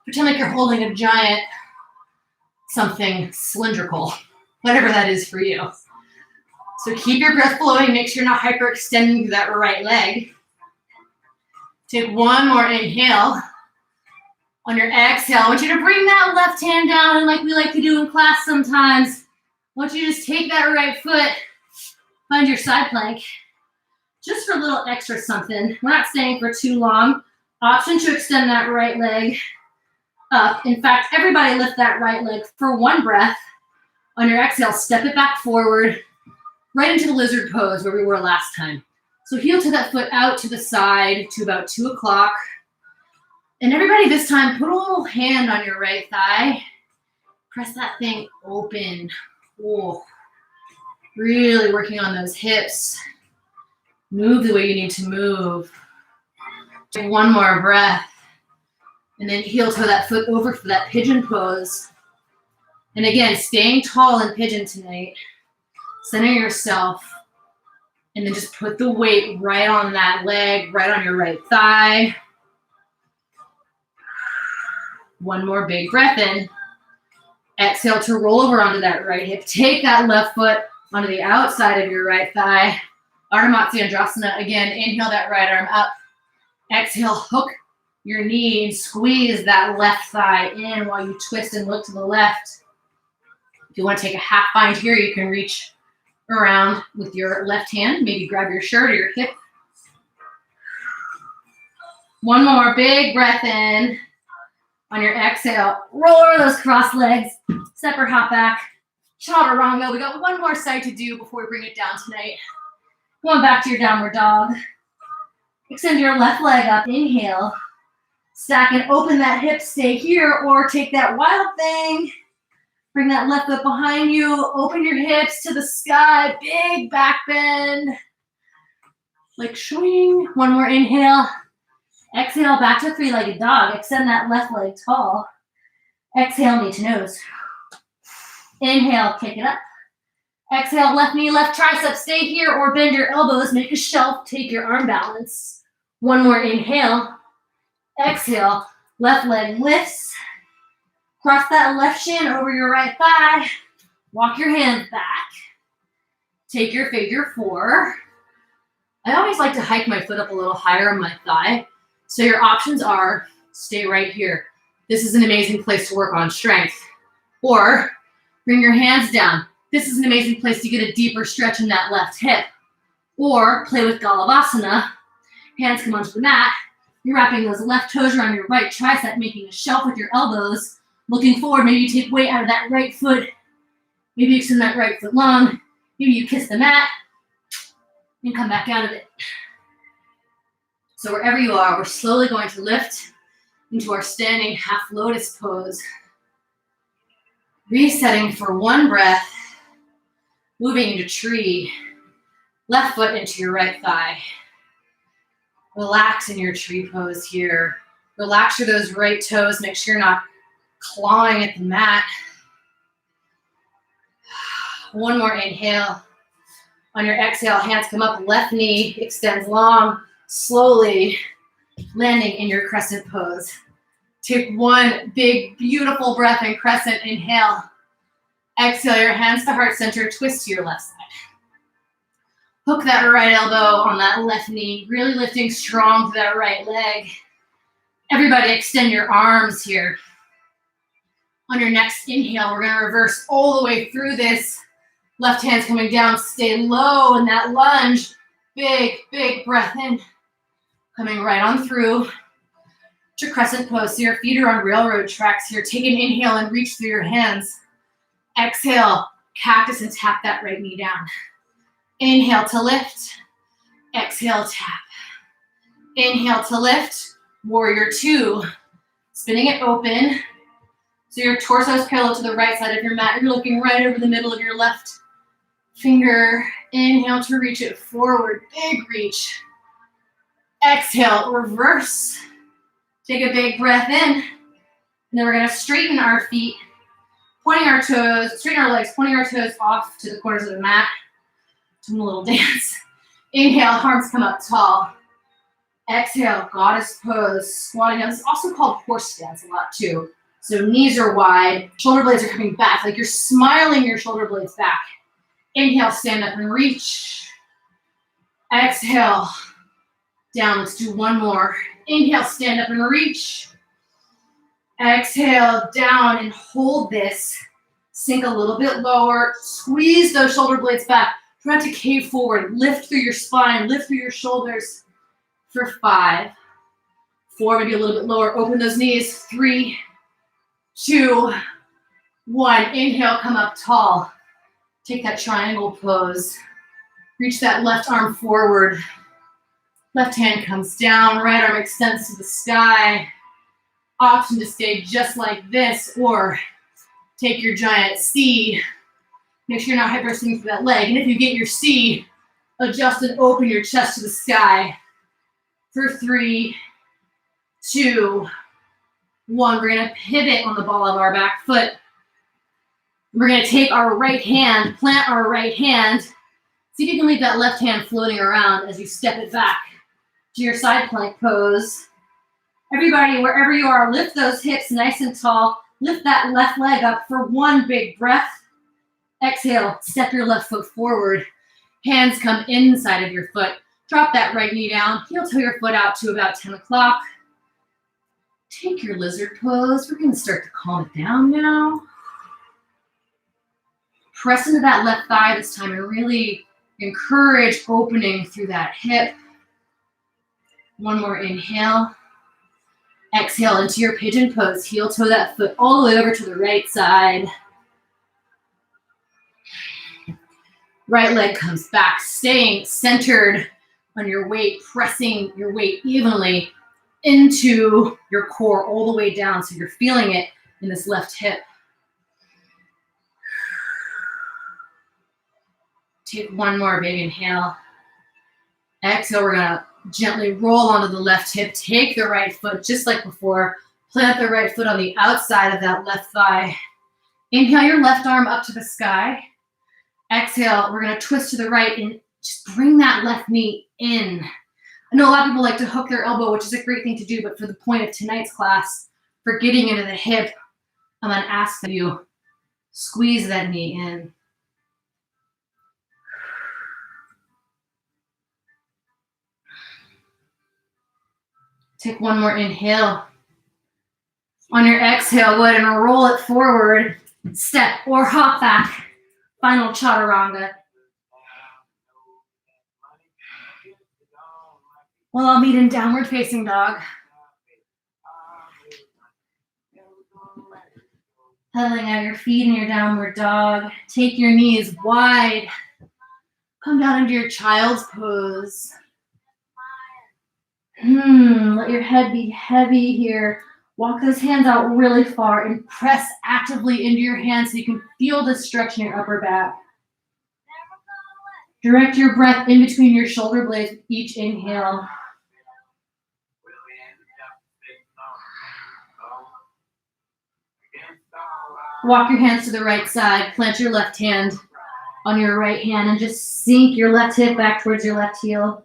pretend like you're holding a giant something cylindrical, whatever that is for you. So keep your breath flowing. Make sure you're not hyperextending through that right leg. Take 1 more inhale. On your exhale, I want you to bring that left hand down, and like we like to do in class sometimes, I want you to just take that right foot, find your side plank, just for a little extra something. We're not staying for too long. Option to extend that right leg up. In fact, everybody lift that right leg for 1 breath. On your exhale, step it back forward, right into the lizard pose where we were last time. So heel to that foot out to the side to about 2 o'clock. And everybody this time, put a little hand on your right thigh. Press that thing open. Oh, really working on those hips. Move the way you need to move. Take 1 more breath. And then heel toe that foot over for that pigeon pose. And again, staying tall in pigeon tonight. Center yourself. And then just put the weight right on that leg, right on your right thigh. 1 more big breath in. Exhale to roll over onto that right hip. Take that left foot onto the outside of your right thigh. Ardha Matsyendrasana. Again, inhale that right arm up. Exhale, hook your knee and squeeze that left thigh in while you twist and look to the left. If you want to take a half bind here, you can reach around with your left hand. Maybe grab your shirt or your hip. 1 more big breath in. On your exhale, roll over those cross legs. Step or hop back. Chaturanga. We got 1 more side to do before we bring it down tonight. Going back to your downward dog. Extend your left leg up. Inhale. Stack and open that hip. Stay here or take that wild thing. Bring that left foot behind you. Open your hips to the sky. Big back bend. Like swing. 1 more inhale. Exhale, back to 3-legged dog. Extend that left leg tall. Exhale, knee to nose. Inhale, kick it up. Exhale, left knee, left tricep, stay here or bend your elbows, make a shelf, take your arm balance. One more inhale. Exhale, left leg lifts. Cross that left shin over your right thigh. Walk your hands back. Take your figure four. I always like to hike my foot up a little higher on my thigh. So your options are stay right here. This is an amazing place to work on strength. Or bring your hands down. This is an amazing place to get a deeper stretch in that left hip. Or play with Galavasana. Hands come onto the mat. You're wrapping those left toes around your right tricep, making a shelf with your elbows. Looking forward, maybe you take weight out of that right foot. Maybe you extend that right foot long. Maybe you kiss the mat and come back out of it. So wherever you are, we're slowly going to lift into our standing half lotus pose. Resetting for one breath, moving into tree, left foot into your right thigh. Relax in your tree pose here. Relax those right toes, make sure you're not clawing at the mat. One more inhale. On your exhale, hands come up, left knee extends long, slowly landing in your crescent pose. Take one big, beautiful breath in crescent. Inhale. Exhale, your hands to heart center, twist to your left side. Hook that right elbow on that left knee, really lifting strong to that right leg. Everybody extend your arms here. On your next inhale, we're gonna reverse all the way through this. Left hand's coming down, stay low in that lunge. Big, big breath in. Coming right on through to crescent pose. So your feet are on railroad tracks here. Take an inhale and reach through your hands. Exhale, cactus and tap that right knee down. Inhale to lift. Exhale, tap. Inhale to lift. Warrior two. Spinning it open. So your torso is parallel to the right side of your mat. You're looking right over the middle of your left finger. Inhale to reach it forward. Big reach. Exhale, reverse. Take a big breath in. And then we're going to straighten our feet, pointing our toes, straighten our legs, pointing our toes off to the corners of the mat. Doing a little dance. Inhale, arms come up tall. Exhale, goddess pose, squatting down. This is also called horse stance a lot too. So knees are wide, shoulder blades are coming back, like you're smiling your shoulder blades back. Inhale, stand up and reach. Exhale, down. Let's do one more. Inhale, stand up and reach. Exhale, down and hold this. Sink a little bit lower. Squeeze those shoulder blades back. Try not to cave forward. Lift through your spine. Lift through your shoulders for 5, 4, maybe a little bit lower. Open those knees. 3, 2, 1. Inhale, come up tall. Take that triangle pose. Reach that left arm forward. Left hand comes down. Right arm extends to the sky. Option to stay just like this, or take your giant C. Make sure you're not hyperextending through that leg. And if you get your C, adjust and open your chest to the sky. For 3, 2, 1. We're going to pivot on the ball of our back foot. We're going to take our right hand, plant our right hand. See if you can leave that left hand floating around as you step it back to your side plank pose. Everybody, wherever you are, lift those hips nice and tall. Lift that left leg up for one big breath. Exhale, step your left foot forward. Hands come inside of your foot. Drop that right knee down. Heel toe your foot out to about 10 o'clock. Take your lizard pose. We're going to start to calm it down now. Press into that left thigh this time and really encourage opening through that hip. One more inhale. Exhale into your pigeon pose. Heel toe that foot all the way over to the right side. Right leg comes back, staying centered on your weight, pressing your weight evenly into your core all the way down so you're feeling it in this left hip. Take one more big inhale. Exhale, we're going to gently roll onto the left hip. Take the right foot just like before. Plant the right foot on the outside of that left thigh. Inhale your left arm up to the sky. Exhale, we're gonna twist to the right and just bring that left knee in. I know a lot of people like to hook their elbow, which is a great thing to do, but for the point of tonight's class, for getting into the hip, I'm gonna ask that you squeeze that knee in. Take one more inhale. On your exhale, go ahead and roll it forward, step or hop back. Final chaturanga. Well, I'll meet in downward facing dog. Pedaling out your feet in your downward dog. Take your knees wide. Come down into your child's pose. Let your head be heavy here. Walk those hands out really far and press actively into your hands so you can feel the stretch in your upper back. Direct your breath in between your shoulder blades with each inhale. Walk your hands to the right side. Plant your left hand on your right hand and just sink your left hip back towards your left heel.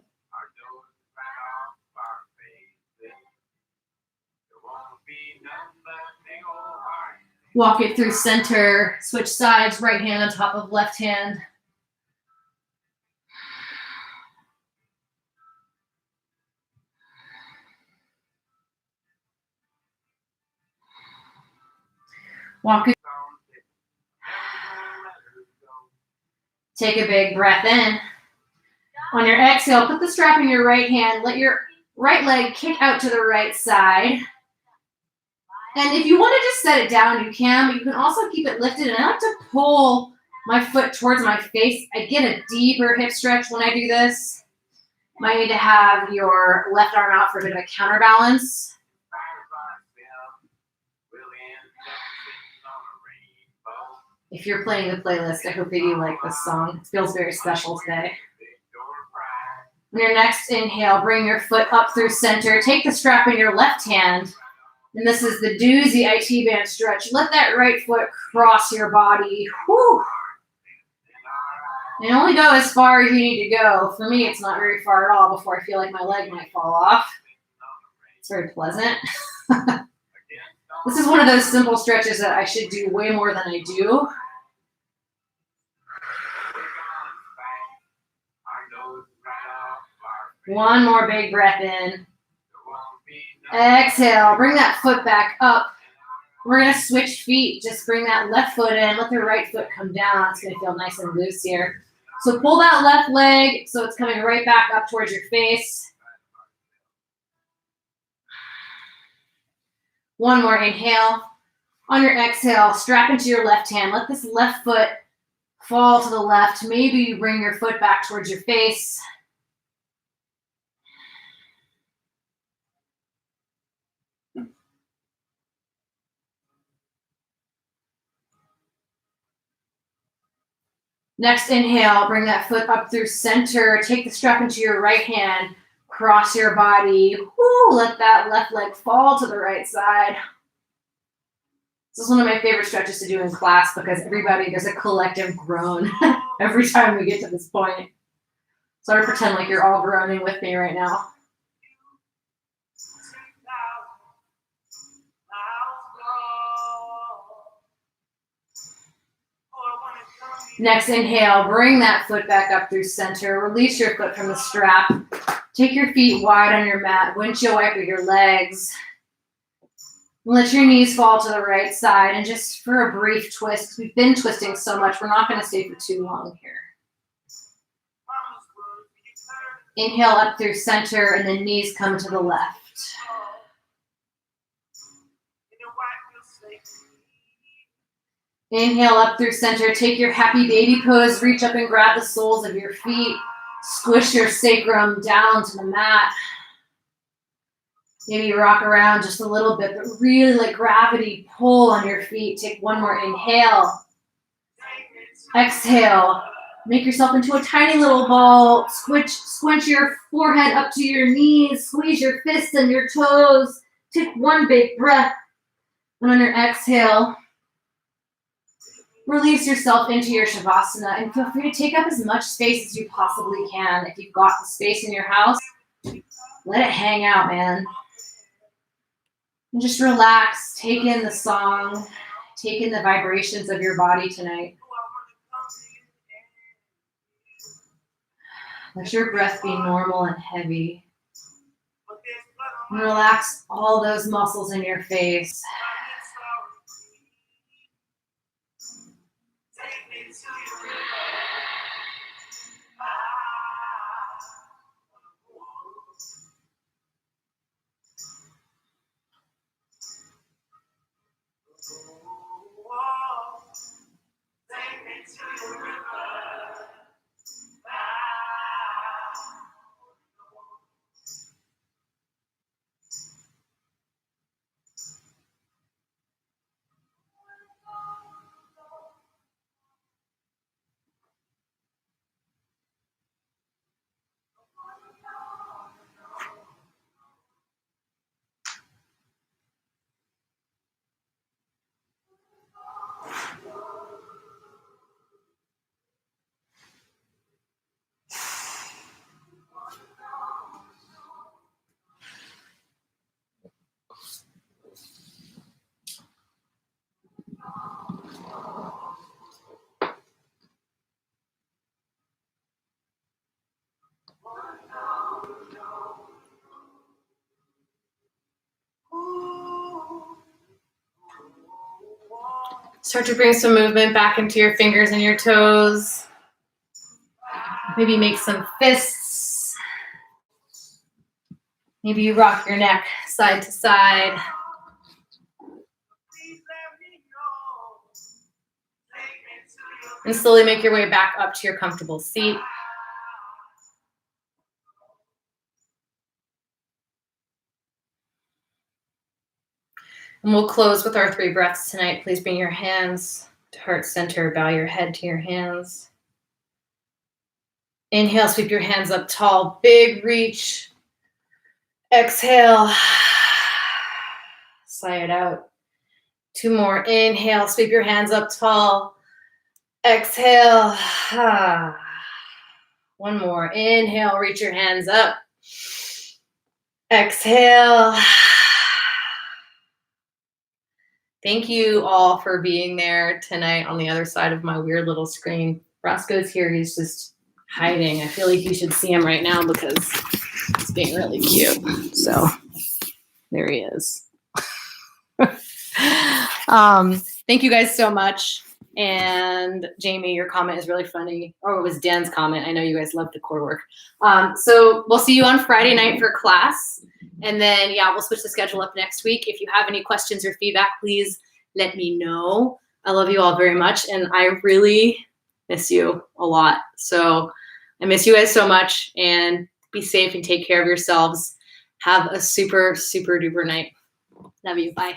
Walk it through center. Switch sides, right hand on top of left hand. Walk it. Take a big breath in. On your exhale, put the strap in your right hand. Let your right leg kick out to the right side. And if you want to just set it down, you can, but you can also keep it lifted. And I like to pull my foot towards my face. I get a deeper hip stretch when I do this. You might need to have your left arm out for a bit of a counterbalance. If you're playing the playlist, I hope that you like this song. It feels very special today. On your next inhale, bring your foot up through center. Take the strap in your left hand. And this is the doozy IT band stretch. Let that right foot cross your body. Whew. And only go as far as you need to go. For me, it's not very far at all before I feel like my leg might fall off. It's very pleasant. This is one of those simple stretches that I should do way more than I do. One more big breath in. Exhale, bring that foot back up. We're gonna switch feet. Just bring that left foot in, let the right foot come down. It's gonna feel nice and loose here. So pull that left leg so it's coming right back up towards your face. One more inhale. On your exhale, strap into your left hand. Let this left foot fall to the left. Maybe you bring your foot back towards your face. Next inhale, bring that foot up through center. Take the strap into your right hand. Cross your body. Woo, let that left leg fall to the right side. This is one of my favorite stretches to do in class because there's a collective groan every time we get to this point. So I pretend like you're all groaning with me right now. Next inhale, bring that foot back up through center. Release your foot from the strap. Take your feet wide on your mat. Windshield wiper your legs. Let your knees fall to the right side. And just for a brief twist, because we've been twisting so much, we're not going to stay for too long here. Inhale up through center, and then knees come to the left. Inhale up through center. Take your happy baby pose. Reach up and grab the soles of your feet. Squish your sacrum down to the mat. Maybe rock around just a little bit, but really let gravity pull on your feet. Take one more inhale. Exhale. Make yourself into a tiny little ball. Squinch your forehead up to your knees. Squeeze your fists and your toes. Take one big breath. And on your exhale, release yourself into your Shavasana and feel free to take up as much space as you possibly can. If you've got the space in your house, let it hang out, man. And just relax, take in the song, take in the vibrations of your body tonight. Let your breath be normal and heavy. And relax all those muscles in your face. Start to bring some movement back into your fingers and your toes. Maybe make some fists. Maybe you rock your neck side to side. And slowly make your way back up to your comfortable seat. And we'll close with our 3 breaths tonight. Please bring your hands to heart center. Bow your head to your hands. Inhale, sweep your hands up tall. Big reach. Exhale. Sigh it out. 2 more. Inhale, sweep your hands up tall. Exhale. 1 more. Inhale, reach your hands up. Exhale. Thank you all for being there tonight on the other side of my weird little screen. Roscoe's here. He's just hiding. I feel like you should see him right now because he's being really cute. So there he is. Thank you guys so much. And Jamie, your comment is really funny. Or it was Dan's comment. I know you guys love the core work. So we'll see you on Friday night for class. And then, yeah, we'll switch the schedule up next week. If you have any questions or feedback, please let me know. I love you all very much. And I really miss you a lot. So I miss you guys so much. And be safe and take care of yourselves. Have a super, super duper night. Love you. Bye.